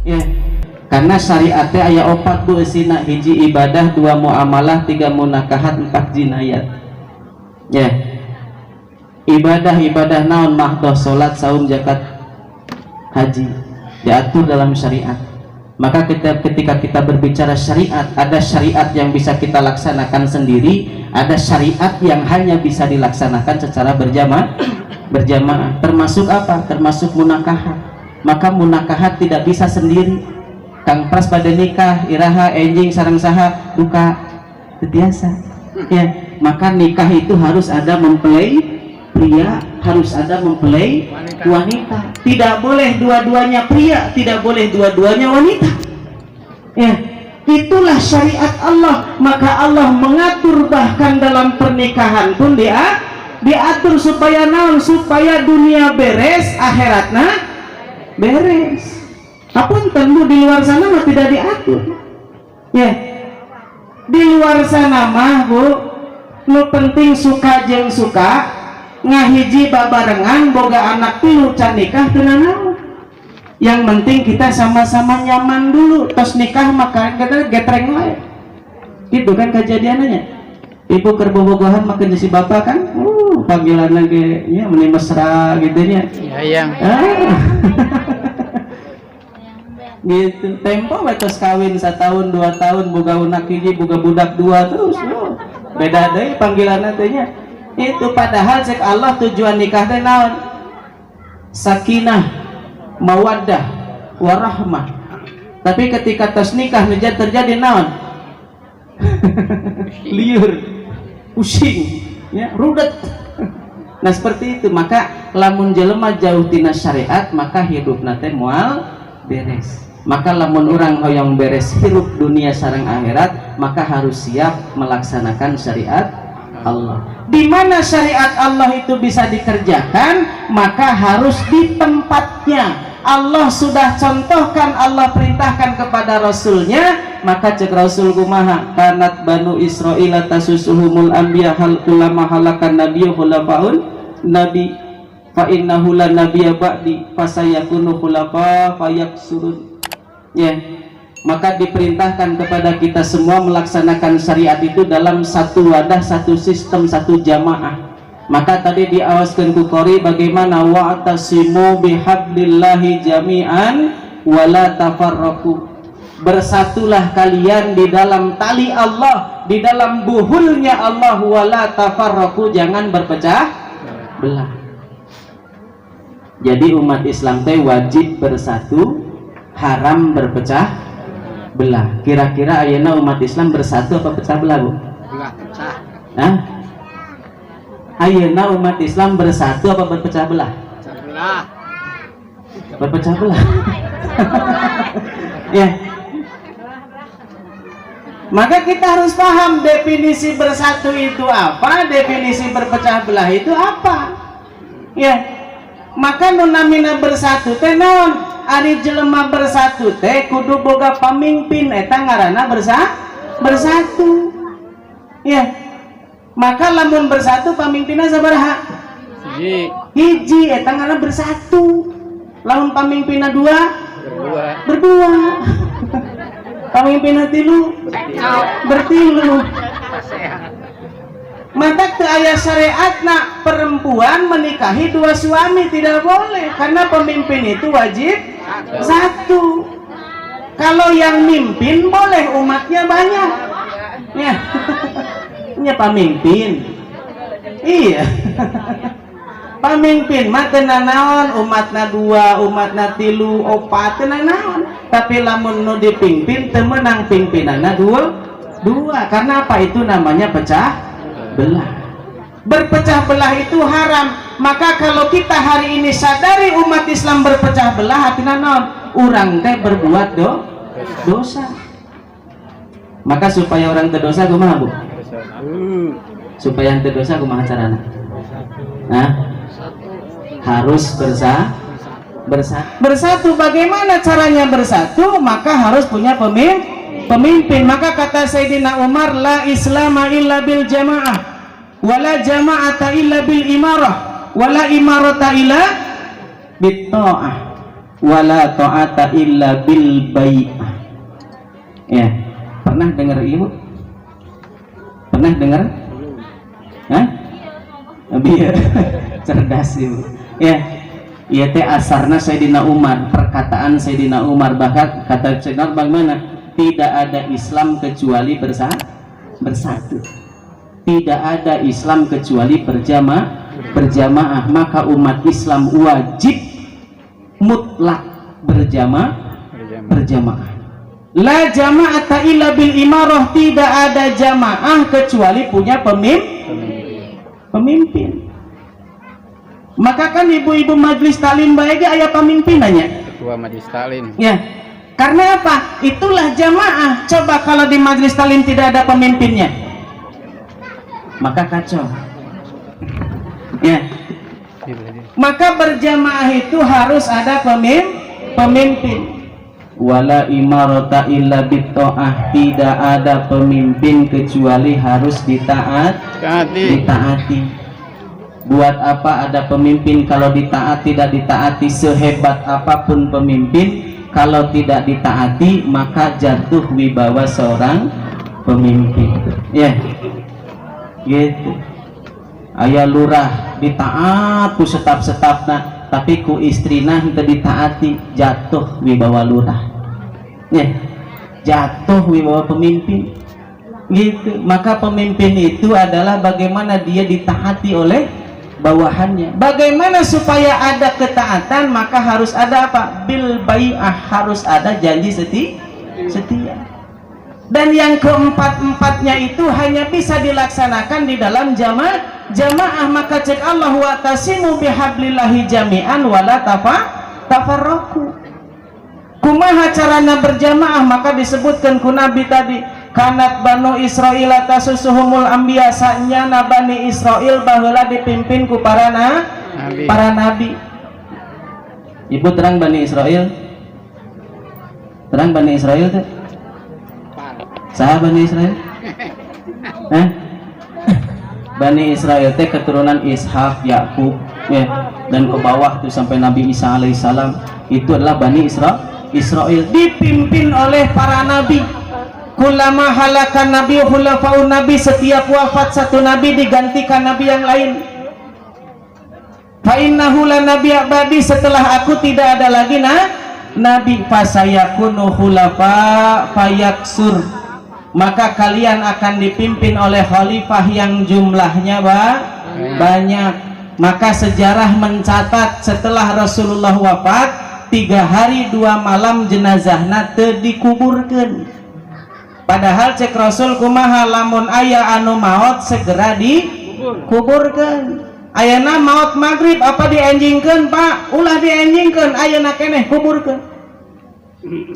Ya, karena syariatnya aya 4 bu esina, hiji ibadah, 2 muamalah, 3 munakahat, 4 jinayat. Ya, ibadah naon mahdoh, salat, saum, zakat, haji diatur dalam syariat. Maka ketika kita berbicara syariat, ada syariat yang bisa kita laksanakan sendiri, ada syariat yang hanya bisa dilaksanakan secara berjamaah. Termasuk apa? Termasuk munakahat. Maka munakahat tidak bisa sendiri. Kang pras pada nikah iraha enjing sareng saha duka biasa. Ya, maka nikah itu harus ada mempelai pria, harus ada mempelai wanita. Tidak boleh dua-duanya pria, tidak boleh dua-duanya wanita. Ya, itulah syariat Allah. Maka Allah mengatur bahkan dalam pernikahan pun diatur supaya naon? Supaya dunia beres, akhiratna beres. Apun tentu di luar sana mah tidak diatur. Ya, di luar sana mah bu, nu penting suka jeung suka, ngahiji babarengan, boga anak tilu can nikah tenang. Yang penting kita sama-sama nyaman dulu, tos nikah maka kita getreng wae. Gitu kan kejadiannya. Ibu kerbobogohan makan si bapak kan, panggilan ge nya meni mesra gitu nya. Iya, yang. Gitu tempo wetos kawin 1 tahun 2 tahun boga unak hiji boga budak 2 terus beda deui panggilanna teh nya. Itu padahal cek Allah tujuan nikah teh naon? Sakinah, mawaddah, warahmah. Tapi ketika tos nikah terjadi naon? Liur, pusing, ya, rudet. Nah seperti itu. Maka lamun jelema jauh tina syariat maka hidupna teh moal beres. Maka lamun orang hoyong beres hidup dunia sareng akhirat maka harus siap melaksanakan syariat Allah. Di mana syariat Allah itu bisa dikerjakan maka harus di tempatnya. Allah sudah contohkan, Allah perintahkan kepada Rasulnya, maka cek Rasul kumaha kanat banu Israil tasusuhumul anbiya hal ulama halakan nabiyyu khulafaun nabi fa innahu la nabiyya ba'di fasayakunu khulafa fayaksurun. Ya, maka diperintahkan kepada kita semua melaksanakan syariat itu dalam satu wadah, satu sistem, satu jamaah. Maka tadi diawaskan ku qori bagaimana wa'tasimu bihablillahi jami'an wala tafarraqu. Bersatulah kalian di dalam tali Allah, di dalam buhulnya Allah, wala tafarraqu, jangan berpecah belah. Jadi umat Islam teh wajib bersatu, haram berpecah belah. Kira-kira ayeuna umat Islam bersatu apa pecah belah bu? Belah pecah. Nah, ayeuna umat Islam bersatu apa berpecah belah? Pecah belah. Berpecah belah. Ya. Maka kita harus paham definisi bersatu itu apa, definisi berpecah belah itu apa. Ya. Maka nunamina bersatu teh naon? Ari jelema bersatu teh kudu boga pamimpin eta ngaranna bersatu. Ya. Maka lamun bersatu pamimpinna sabaraha? Hiji eta ngaranna bersatu. Lamun pamimpinna berdua. Pamimpinna tilu bertilu. Maka teu aya syariatna perempuan menikahi 2 suami, tidak boleh, karena pemimpin itu wajib satu. Kalau yang mimpin boleh umatnya banyak. Ya. Nya pamimpin. Iya. Pamimpin mah teu naon umatna 2, umatna 3, 4 teu naon. Tapi lamun nu dipimpin teu meunang pimpinanna 2. Karena apa? Itu namanya pecah belah. Berpecah belah itu haram. Maka kalau kita hari ini sadari umat Islam berpecah belah, hatina naon? Urang teh berbuat dosa. Maka supaya orang terdosa kumaha bu? Supaya yang terdosa kumaha carana? Nah, harus bersatu. Bagaimana caranya bersatu? Maka harus punya pemimpin. Maka kata Sayyidina Umar, la islama illa bil jamaah wala jama'ata illa bil imarah wala imarata illa bit ta'ah wala ta'ata illa bil bai'ah. Ya, pernah dengar ibu? Pernah dengar? Hah? Biar cerdas ibu. Ya, iya teh asarna Sayyidina Umar, perkataan Sayyidina Umar, bahkan kata Sayyidina bagaimana? Tidak ada Islam kecuali bersatu. Tidak ada Islam kecuali berjamaah, maka umat Islam wajib mutlak berjamaah. La jama'ata illa bil imarah, tidak ada jamaah kecuali punya pemimpin. Maka kan ibu-ibu majelis taklim baik aya pemimpinannya, ketua majelis taklim. Ya, karena apa? Itulah jamaah. Coba kalau di majelis taklim tidak ada pemimpinnya, maka kacau. Ya, maka berjamaah itu harus ada pemimpin. Wala imarata illa bitta'ah, tidak ada pemimpin kecuali harus ditaati. Buat apa ada pemimpin kalau tidak ditaati? Sehebat apapun pemimpin, kalau tidak ditaati maka jatuh wibawa seorang pemimpin. Ya, gitu. Aya lurah ditaat ku setap-setapna, tapi ku istrina henteu ditaati, jatuh wibawa lurah. Ya, jatuh wibawa pemimpin. Gitu. Maka pemimpin itu adalah bagaimana dia ditaati oleh bawahannya. Bagaimana supaya ada ketaatan? Maka harus ada apa? Bil bai'ah, harus ada janji setia. Dan yang keempat-empatnya itu hanya bisa dilaksanakan di dalam jamaah. Maka cek Allah, wa tasimu bihablillahi jami'an wala tafarraqu. Kumaha carana berjamaah? Maka disebutkan ku Nabi tadi, kanat Banu Israil tasusuhumul anbiya, sanyana Bani Israil baheula dipimpin ku para nabi. Ibu terang Bani Israil? Terang Bani Israil teh? Saha Bani Israil? Bani Israil teh keturunan Ishak, Yakub, ya, dan ke bawah tuh sampai Nabi Isa alaihissalam. Itu adalah Bani Israil, dipimpin oleh para nabi. Kulama halakan nabi khulafaun nabi, setiap wafat satu nabi digantikan nabi yang lain. Fa innahu la nabi abadi, setelah aku tidak ada lagi nabi. Fasayakunu khulafa fayaksur, maka kalian akan dipimpin oleh khalifah yang jumlahnya banyak. Maka sejarah mencatat setelah Rasulullah wafat 3 hari 2 malam jenazahna teu dikuburkeun. Padahal cek Rasul kumaha lamun aya anu maot segera dikuburkeun. Ayana maot maghrib apa dienjingkeun Pak? Ulah dienjingkeun, ayeuna keneh kuburkeun.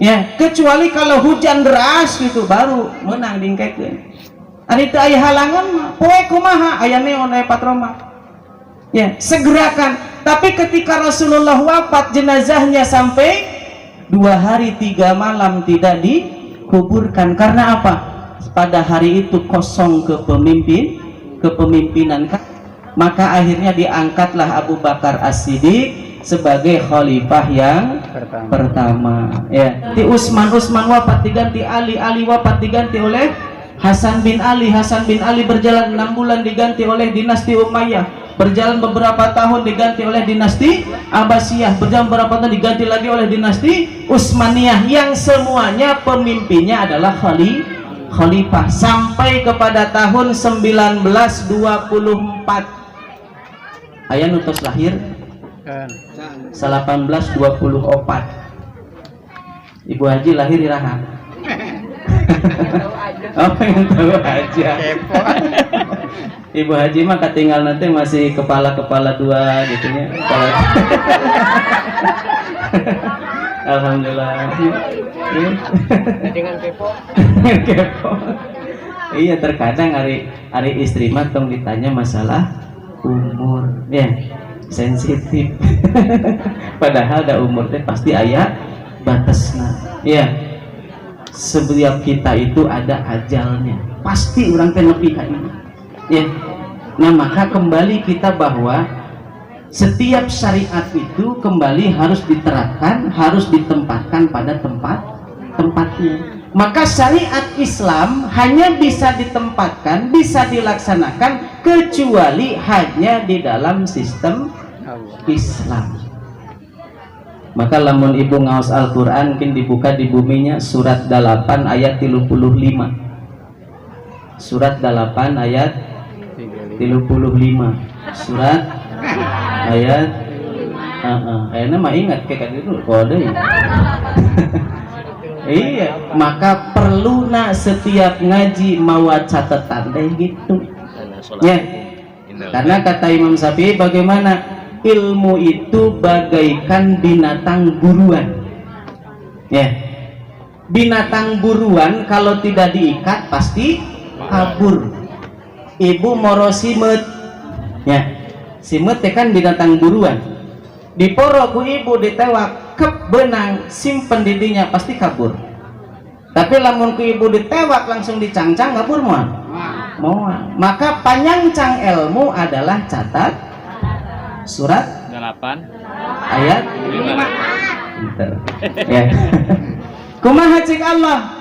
Ya, kecuali kalau hujan deras gitu baru menang dingkekeun. Ari teu aya halangan mah poe kumaha aya neon aya patroma. Ya, segerakan. Tapi ketika Rasulullah wafat jenazahnya sampai 2 hari 3 malam tidak dikuburkan. Karena apa? Pada hari itu kosong kepemimpinan. Maka akhirnya diangkatlah Abu Bakar As-Siddiq sebagai khalifah yang pertama. Ya. Di Utsman wafat diganti Ali wafat diganti oleh Hasan bin Ali berjalan 6 bulan diganti oleh dinasti Umayyah, berjalan beberapa tahun diganti oleh dinasti Abbasiyah, berjalan beberapa tahun diganti lagi oleh dinasti Utsmaniyah, yang semuanya pemimpinnya adalah khalifah sampai kepada tahun 1924. Aya nutus lahir 1824. Ibu Haji lahir di Raha. Apa yang tahu aja. Ibu Haji mah ketinggal nanti masih kepala-kepala 2 gitu ya. Alhamdulillah. Dengan kepo. Iya, terkadang hari istri mah tong ditanya masalah umur, ya sensitif. Padahal ada umur teh pasti aya batasna. Ya, setiap kita itu ada ajalnya. Pasti orang teh nepi ka ini. Ya. Nah, maka kembali kita bahwa Setiap syariat itu kembali harus diterapkan, harus ditempatkan pada tempatnya. Maka syariat Islam hanya bisa ditempatkan, bisa dilaksanakan kecuali hanya di dalam sistem Islam. Maka lamun ibu ngaos Al-Quran mungkin dibuka di buminya surat 8 ayat 35. Surat 8 ayat 35. Surat ayat ayatnya mah ingat kayak gitu kode ya. Iya, maka perlu setiap ngaji mawa catatan deh gitu. Ya. Karena kata Imam Syafi'i bagaimana ilmu itu bagaikan binatang buruan. Ya. Binatang buruan kalau tidak diikat pasti kabur. Ibu moro simut. Ya. Simut kan binatang buruan. Diporo ku ibu ditewak kep benang simpen didinya pasti kabur. Tapi lamun ku ibu ditewak langsung dicangcang kabur moal. Maka panyancang ilmu adalah catat surat 8 ayat 5. Ya. Kumaha cik Allah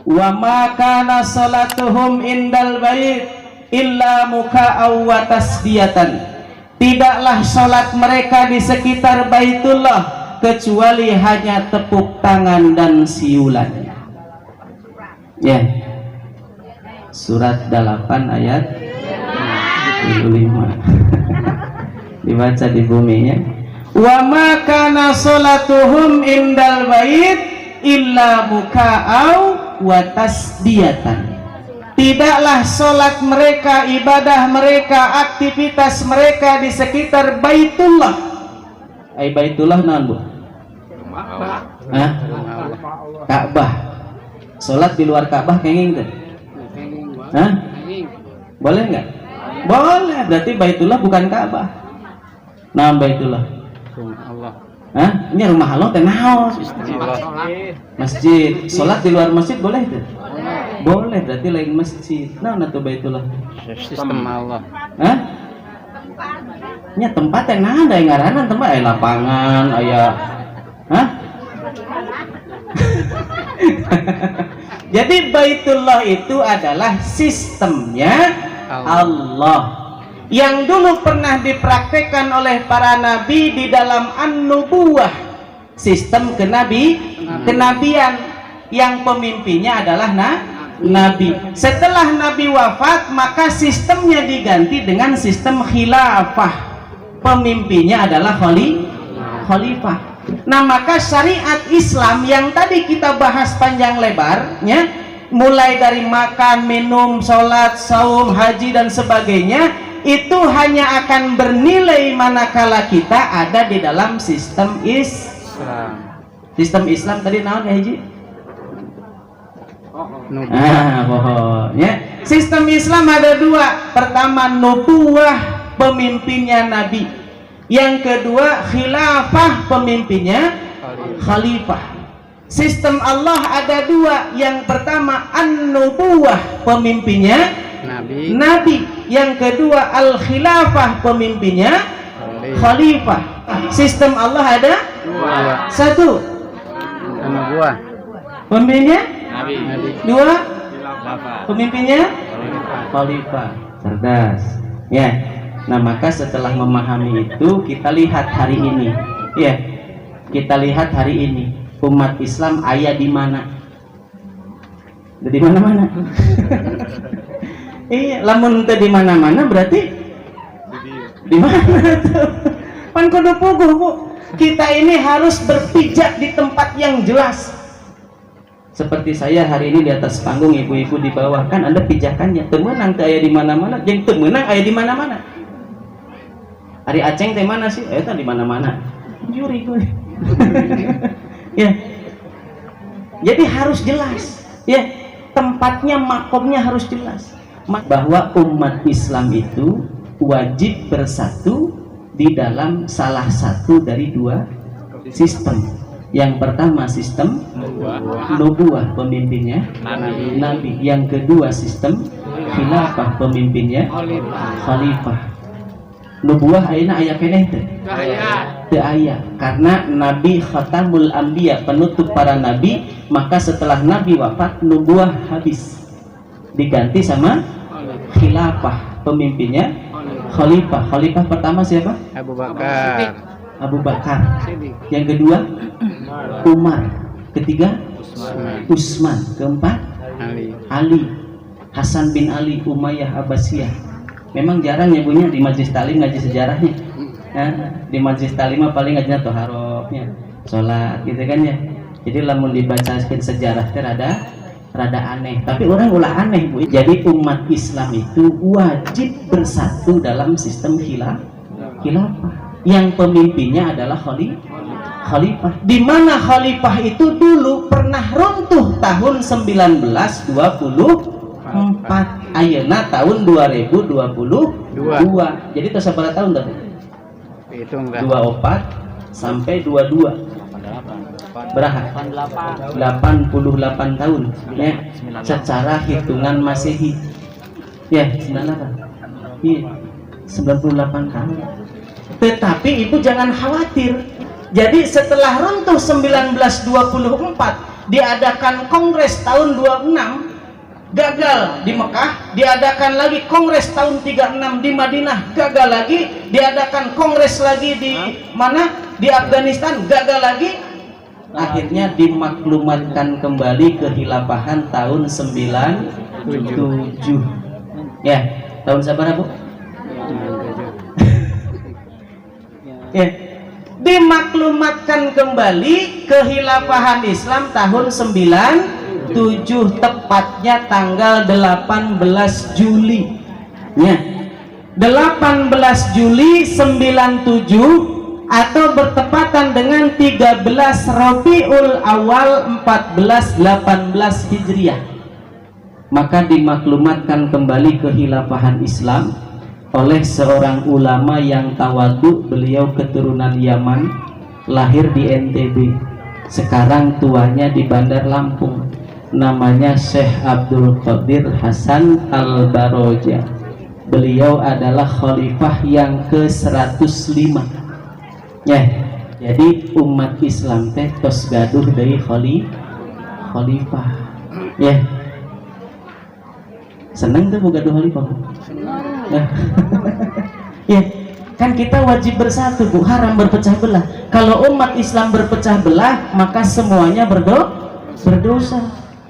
wa ma kana salatuhum indal bait illa muka'aw wa tasdiyatan. Tidaklah sholat mereka di sekitar Baitullah kecuali hanya tepuk tangan dan siulan. Ya. Surat 8 ayat 25. Dibaca di buminya. Wa ma kana sholatuhum indal bait illa muka'aw wa tasdiyatan. Tidaklah sholat mereka, ibadah mereka, aktivitas mereka di sekitar Baitullah. Baitullah naon bu? Hah? Ka'bah. Sholat di luar Ka'bah kenging tuh? Hah? Boleh nggak? Boleh. Berarti Baitullah bukan Ka'bah. Nah Baitullah. Hah? Ini rumah Allah teh naon? Masjid. Sholat di luar masjid boleh tuh? Boleh, berarti lain masjid. Nah, tuh Baitullah. Sistem Allah. Hah? Nya tempat yang ada yang ngaranan tempat aya lapangan, aya. Hah? Jadi Baitullah itu adalah sistemnya Allah. Yang dulu pernah dipraktekkan oleh para nabi di dalam an-nubuwah, sistem kenabian yang pemimpinnya adalah nabi. Setelah nabi wafat maka sistemnya diganti dengan sistem khilafah, pemimpinnya adalah khalifah. Nah maka syariat Islam yang tadi kita bahas panjang lebarnya, mulai dari makan, minum, sholat, saum, haji dan sebagainya, itu hanya akan bernilai manakala kita ada di dalam sistem Islam. Sistem Islam tadi naon ya Haji? Pokoknya sistem Islam ada dua. Pertama nubuwah, pemimpinnya nabi. Yang kedua khilafah, pemimpinnya khalifah. Sistem Allah ada dua. Yang pertama an-nubuwah, pemimpinnya nabi. Yang kedua al-khilafah, pemimpinnya khalifah. Sistem Allah ada satu. Nubuwah, pemimpinnya nabi. Dua, pemimpinnya khalifah. Cerdas ya. Nah maka setelah memahami itu kita lihat hari ini ya, kita lihat hari ini umat Islam ayah di mana? Di mana-mana. Iya, lamun teu di mana-mana berarti di mana tuh? Pan kudu puguh Bu. Kita ini harus berpijak di tempat yang jelas. Seperti saya hari ini di atas panggung, ibu-ibu di bawah, kan ada pijakannya. Temenang teu aya di mana-mana, jeung teu meunang aya di mana-mana. Ari Aceng teh mana sih? Eta di mana-mana. Juri gue. Ya. Jadi harus jelas. Ya, tempatnya, makomnya harus jelas. Bahwa umat Islam itu wajib bersatu di dalam salah satu dari dua sistem. Yang pertama sistem nubuwah, pemimpinnya nabi. Yang kedua sistem khilafah, pemimpinnya khalifah. nubuah ayeuna aya keneh teh? Teu aya, karena Nabi Khatamul Anbiya, penutup para nabi, maka setelah Nabi wafat nubuah habis, diganti sama khilafah, pemimpinnya khalifah. Khalifah pertama siapa? Abu Bakar. Abu Bakar. Yang kedua Umar. Ketiga Utsman. Keempat Ali. Hasan bin Ali Umayyah Abbasiyah. Memang jarang nyebunya di majelis taklim ngaji sejarahnya. Nah, di majelis taklim paling ngajinya toharofnya, sholat gitu kan ya. Jadi lamun dibaca sejarah teh rada aneh, tapi orang ulah aneh Bu. Jadi umat Islam itu wajib bersatu dalam sistem khilafah yang pemimpinnya adalah khalifah, di mana khalifah itu dulu pernah runtuh tahun 1924, ayeuna tahun 2022. Jadi itu seberapa tahun tadi? Itu enggak 24 sampai 22 berapa? 88 tahun ya, secara hitungan Masehi ya, 98 iya, 98 tahun. Tetapi ibu jangan khawatir, jadi setelah runtuh 1924 diadakan kongres tahun 26 gagal di Mekah, diadakan lagi kongres tahun 36 di Madinah, gagal lagi, diadakan kongres lagi di mana, di Afghanistan, gagal lagi, akhirnya dimaklumatkan kembali kehilafahan tahun 97 ya. Tahun sabar Bu? Ya, dimaklumatkan kembali kehilafahan Islam tahun 97, tepatnya tanggal 18 Juli ya, 18 Juli 97, atau bertepatan dengan 13 Rabiul Awal 1418 Hijriah, maka dimaklumatkan kembali kehilafahan Islam oleh seorang ulama yang tawadu. Beliau keturunan Yaman, lahir di NTB, sekarang tuanya di Bandar Lampung, namanya Syekh Abdul Qadir Hasan Al-Baroja. Beliau adalah khalifah yang ke-105 ya. Jadi umat Islam teh tos gaduh dari khalifah ya. Seneng tuh gaduh khalifah ya. Ya kan kita wajib bersatu Bu, haram berpecah belah. Kalau umat Islam berpecah belah maka semuanya berdosa.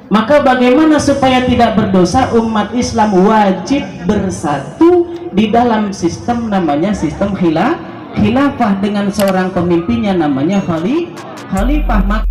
Maka bagaimana supaya tidak berdosa? Umat Islam wajib bersatu di dalam sistem namanya sistem khilafah dengan seorang pemimpinnya namanya khalifah.